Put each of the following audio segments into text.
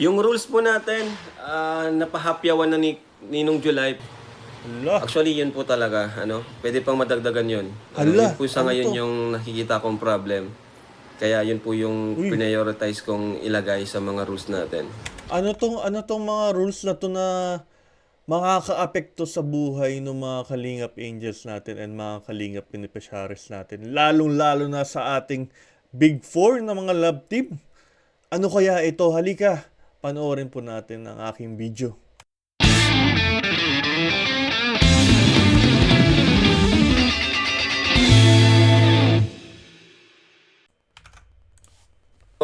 Yung rules po natin, napahapyawan na ni Ninong July. Hala, Actually, yun po talaga, pwede pang madagdagan yun. Yun hala, po sa ano ngayon to? yung nakikita kong problem. Kaya yun po yung Uy, prioritize kong ilagay sa mga rules natin. ano tong mga rules na to na makakaapekto sa buhay ng mga Kalingap Angels natin and mga Kalingap Beneficiaries natin. Lalong-lalo na sa ating Big Four na mga love team. Ano kaya ito? Halika, panoorin po natin ang aking video.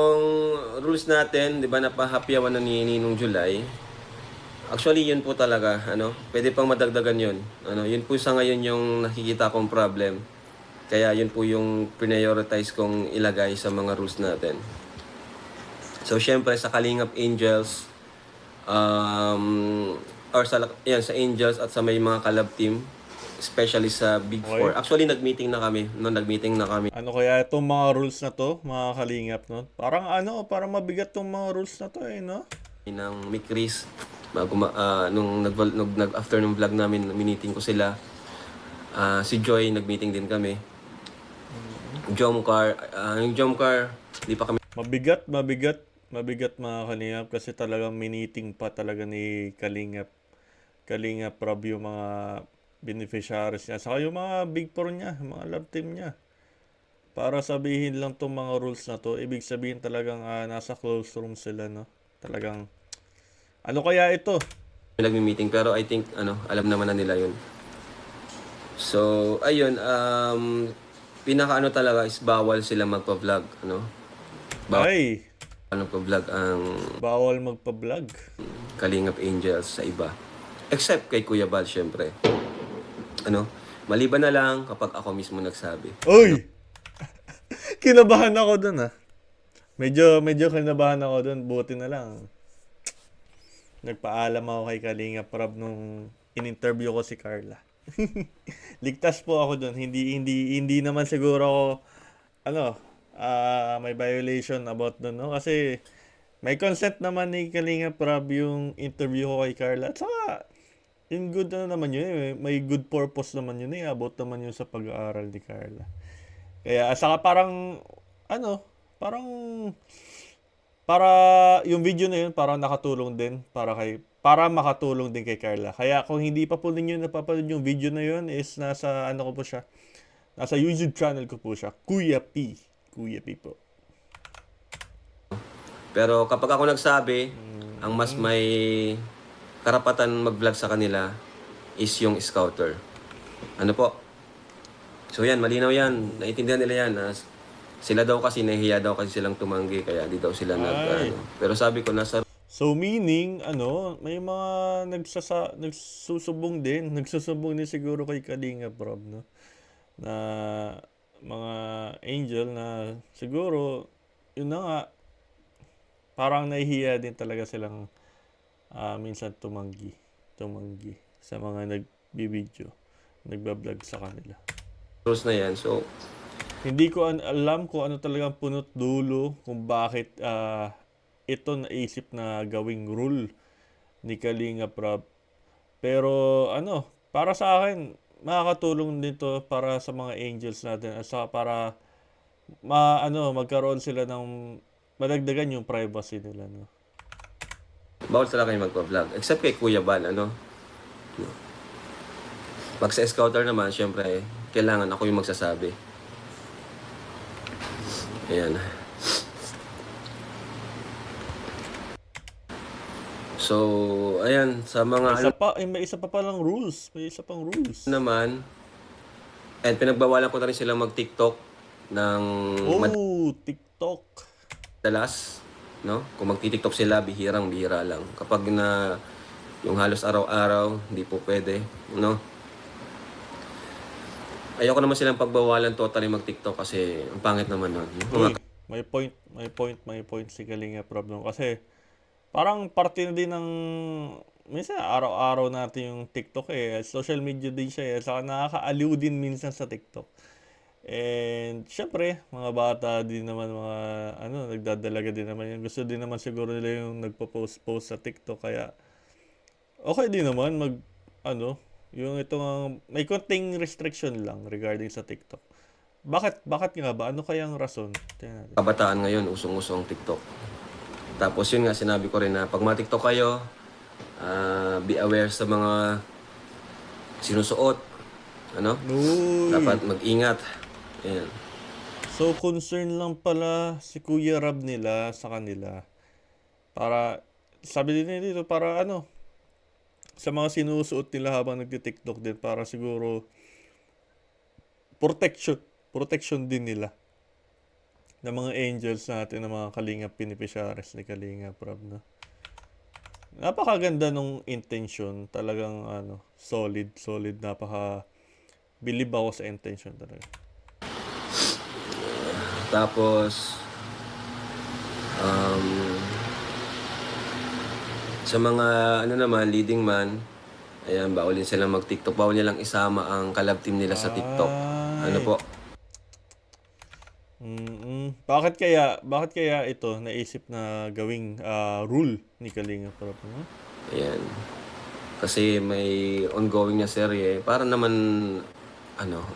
Yung rules natin, di ba, napahapyawan na ni Ninong July. Actually, yun po talaga, pwede pang madagdagan yun. Yun po sa ngayon yung nakikita kong problem. Kaya yun po yung prioritize kong ilagay sa mga rules natin. So, syempre, sa Kalingap Angels, or sa Angels at sa may mga kalab team, especially sa Big Four. Okay? Actually, nag-meeting na kami. No, nag-meeting na kami Ano kaya itong mga rules na to, mga Kalingap, no? Parang mabigat tong mga rules na to eh, no? ng Mick Chris. Nung afternoon vlog namin, miniting ko sila. Si Joy, nag-meeting din kami. Jomcar, yung Jomcar, di pa kami Mabigat mga Kalingap kasi talagang miniting pa talaga ni Kalingap Rob yung mga beneficiaries niya. Saka yung mga big four niya, mga love team niya. Para sabihin lang tong mga rules na to, ibig sabihin talagang nasa close room sila, no? Talagang, ano kaya ito? nagmi-meeting pero I think alam naman na nila yun. So, ayun, pinaka talaga is bawal sila magpa-vlog, Bawal Ay, magpa-vlog ang bawal magpa-vlog. Kalingap Angels sa iba. Except kay Kuya Bal, syempre. Ano, maliban na lang kapag ako mismo nagsabi. Uy! Kinabahan ako dun Medyo kinabahan ako dun. Buti na lang. Nagpaalam ako kay Kalinga Prab nung in-interview ko si Carla. Ligtas po ako dun. Hindi naman siguro ako, ano, may violation about dun, no? Kasi may consent naman ni Kalinga Prab yung interview ko kay Carla. At saka, in good naman yun eh. May good purpose naman yun eh. About naman yun sa pag-aaral ni Carla. Kaya, saka parang, ano, parang para yung video na yun parang nakatulong din para makatulong din kay Carla. Kaya kung hindi pa po ninyo napapanood yung video na yun is nasa ano ko po siya. Nasa YouTube channel ko po siya. Kuya P. Kuya P po. Pero kapag ako nagsabi, ang mas Mm. may karapatan mag-vlog sa kanila is yung scouter. Ano po? So yan, malinaw yan. Naintindihan nila yan. Sila daw kasi, nahihiya daw kasi silang tumanggi, kaya di daw sila Ay. Pero sabi ko, nasa So meaning, may mga nagsusubong din siguro kay Kalinga Prob, no? Na mga angel na siguro, yun na nga, parang nahihiya din talaga silang minsan tumanggi sa mga nagbibideo, nagbablog sa kanila. rules na yan. So, Hindi ko alam kung ano talagang punot dulo kung bakit ito naisip na gawing rule ni Kalinga Prab. Pero para sa akin, makakatulong dito para sa mga angels natin at saka para magkaroon sila ng madagdagan yung privacy nila, no. bawal talaga kayo magpa-vlog. Except kay Kuya Bal, Pag sa scouter naman, syempre, kailangan ako yung magsasabi. Ayan. So, ayan, sa mga May isa pa palang rules. May isa pang rules. naman, and pinagbawalan ko na rin silang mag-TikTok ng Oh, TikTok. madalas, no? Kung magti-TikTok sila, bihirang-bihira lang. Kapag na yung halos araw-araw, hindi po pwede, no? Ayoko naman silang pagbawalan totally mag-TikTok kasi ang pangit naman nun. Uy, may point si Kalinga problem kasi parang parte na din ng minsan araw-araw natin yung TikTok eh. Social media din siya eh. Saka nakakaaliw din minsan sa TikTok. And syempre, mga bata din naman, mga nagdadalaga din naman yan. Gusto din naman siguro nila yung nagpo-post-post sa TikTok. Kaya okay din naman yung itong may konting restriction lang regarding sa TikTok. Bakit nga ba? Ano kayang rason? Tingnan natin. Kabataan ngayon, usong-uso ang TikTok. Tapos yun nga, sinabi ko rin na pag ma-TikTok kayo, be aware sa mga sinusuot. Uy! Dapat mag-ingat. Ayan. So, concern lang pala si Kuya Rab nila sa kanila. Para, sabi din nila dito, para sa mga sinusuot nila habang nagti-TikTok din, para siguro protection din nila ng mga angels natin, ng mga Kalingap beneficiaries ni Kalingap Rab, no? Napakaganda nung intention, talagang solid, believe ako sa intention talaga. Tapos, sa mga leading man, ayan, bawal din silang mag-TikTok. Bawal nilang isama ang collab team nila sa TikTok. Ano Ay. po? Bakit kaya ito naisip na gawing rule ni Kalingap Rab, no? Ayan. Kasi may ongoing na serye. Para naman,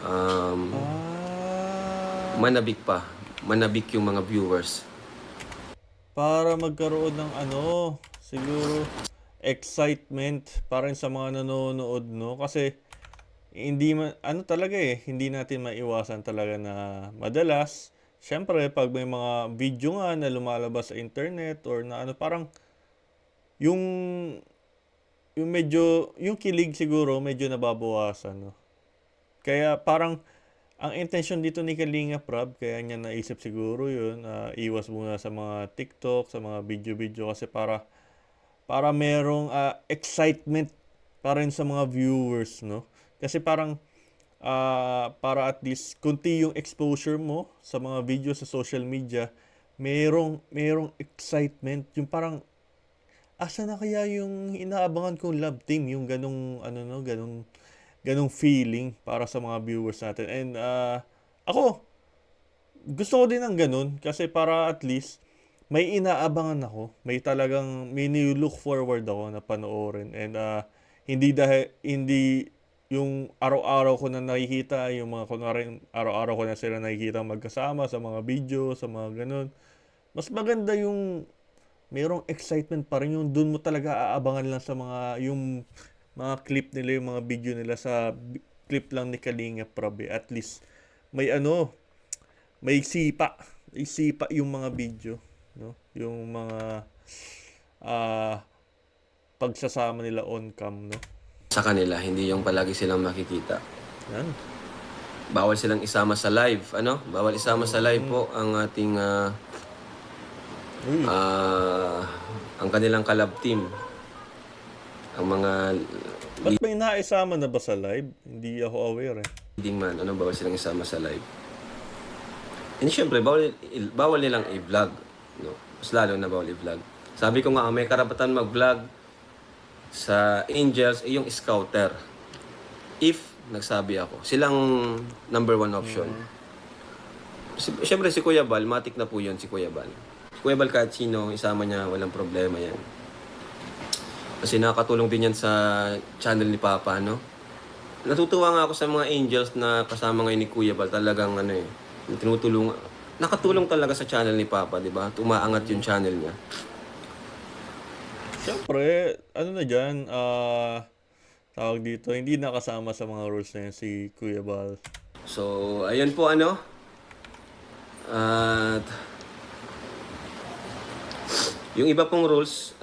Ah, manabik pa. Manabik yung mga viewers. para magkaroon ng siguro excitement para rin sa mga nanonood, no? Kasi hindi talaga hindi natin maiwasan talaga na madalas, syempre pag may mga video nga na lumalabas sa internet or na parang yung yung kilig siguro medyo nababawasan, no? Kaya parang ang intention dito ni Kalinga Prab, kaya niya naisip siguro yun, iwas muna sa mga TikTok, sa mga video-video kasi para merong excitement pa rin sa mga viewers, no? Kasi parang para at least kunti yung exposure mo sa mga video sa social media, merong excitement, yung parang asa na kaya yung inaabangan kong love team, yung ganong feeling para sa mga viewers natin. And ako, gusto ko din ng ganun kasi para at least may inaabangan ako. May look forward ako na panoorin. And hindi yung araw-araw ko na nakikita, yung mga kunwari araw-araw ko na sila nakikita magkasama sa mga video, sa mga ganun. Mas maganda yung mayroong excitement pa rin, yung dun mo talaga aabangan lang sa yung mga clip nila, yung mga video nila sa clip lang ni Kalinga Prab. At least may may sipa yung mga video, no? Yung mga pagsasama nila on cam, no? Sa kanila, hindi yung palagi silang makikita. Yan. Bawal silang isama sa live, Bawal isama sa live po ang ating Uy. ang kanilang collab team. Ang mga Ba't may naisama na ba sa live? Hindi ako aware eh. leading man, bawal silang isama sa live. And syempre, bawal nilang i-vlog, no? Mas lalo na bawal i-vlog. Sabi ko nga, may karapatan mag-vlog sa Angels yung scouter. If nagsabi ako, silang number one option. Syempre si Kuya Bal, matik na po yun si Kuya Bal. Si Kuya Bal kahit sino, isama niya, walang problema yan. Kasi nakakatulong din yan sa channel ni Papa, no? Natutuwa nga ako sa mga Angels na kasama ngayon ni Kuya Bal. Talagang tinutulong. Nakatulong talaga sa channel ni Papa, di ba? Tumaangat yung channel niya. Siyempre, na dyan, tawag dito, hindi nakasama sa mga rules na yan si Kuya Bal. So, ayun po At yung iba pong rules,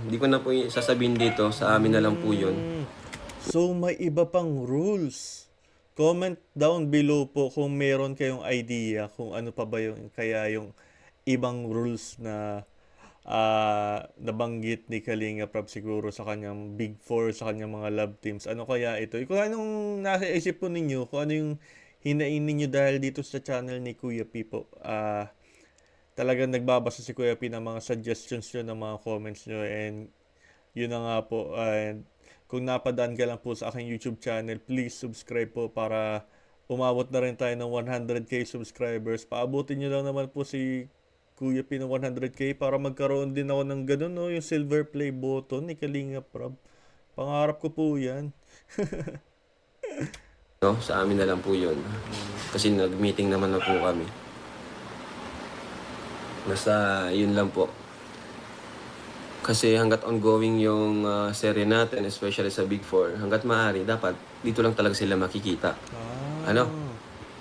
hindi ko na po sasabihin dito. Sa amin na lang po yun. So, may iba pang rules. Comment down below po kung meron kayong idea kung ano pa ba yung ibang rules na nabanggit ni Kalinga Prab siguro sa kanyang Big Four, sa kanyang mga love teams. Ano kaya ito? Kung anong nasa isip po ninyo, kung ano yung hinain ninyo dahil dito sa channel ni Kuya Pipo. Talagang nagbabasa si Kuya P ng mga suggestions nyo, ng mga comments nyo, and yun na nga po. And kung napadaan ka lang po sa aking YouTube channel, please subscribe po para umabot na rin tayo ng 100k subscribers. Paabutin nyo lang naman po si Kuya P ng 100k para magkaroon din ako ng ganun, no? Yung silver play button ni Kalinga Prab. Pangarap ko po yan. No? Sa amin na lang po yun. Kasi nag-meeting naman na po kami. Basta yun lang po. Kasi hanggat ongoing yung serye natin, especially sa Big Four, hanggat maaari, dapat dito lang talaga sila makikita. Ano?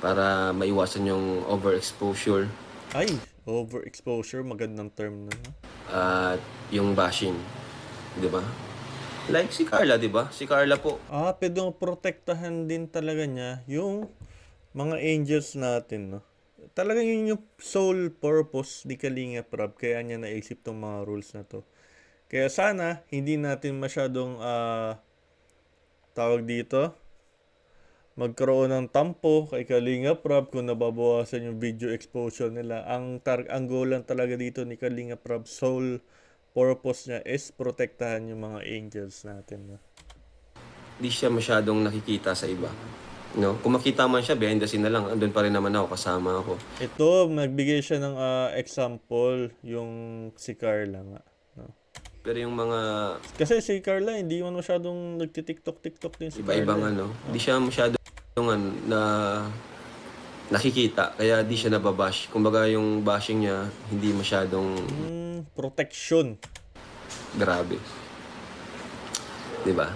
Para maiwasan yung overexposure Ay, overexposure, magandang term na. No? at yung bashing. Di ba? Like si Carla, di ba? Si Carla po. Pwede mo protektahan din talaga niya yung mga angels natin, no? Talaga yun yung sole purpose ni Kalinga Prab, kaya niya naisip tong mga rules na to. Kaya sana, hindi natin masyadong, tawag dito, magkaroon ng tampo kay Kalinga Prab kung nababawasan yung video exposure nila. Ang goal lang talaga dito ni Kalinga Prab, sole purpose niya is protektahan yung mga angels natin. No? Di siya masyadong nakikita sa iba. No? Kung makita man siya, behind the scene na lang. Andun pa rin naman ako, kasama ako. Ito, nagbigay siya ng example, yung si Carla nga. No? Pero yung mga Kasi si Carla, hindi man masyadong nagtitiktok-tiktok din si iba-ibang Carla. di siya masyadong na nakikita. Kaya di siya nababash. Kumbaga yung bashing niya, hindi masyadong Protection. grabe. Di ba?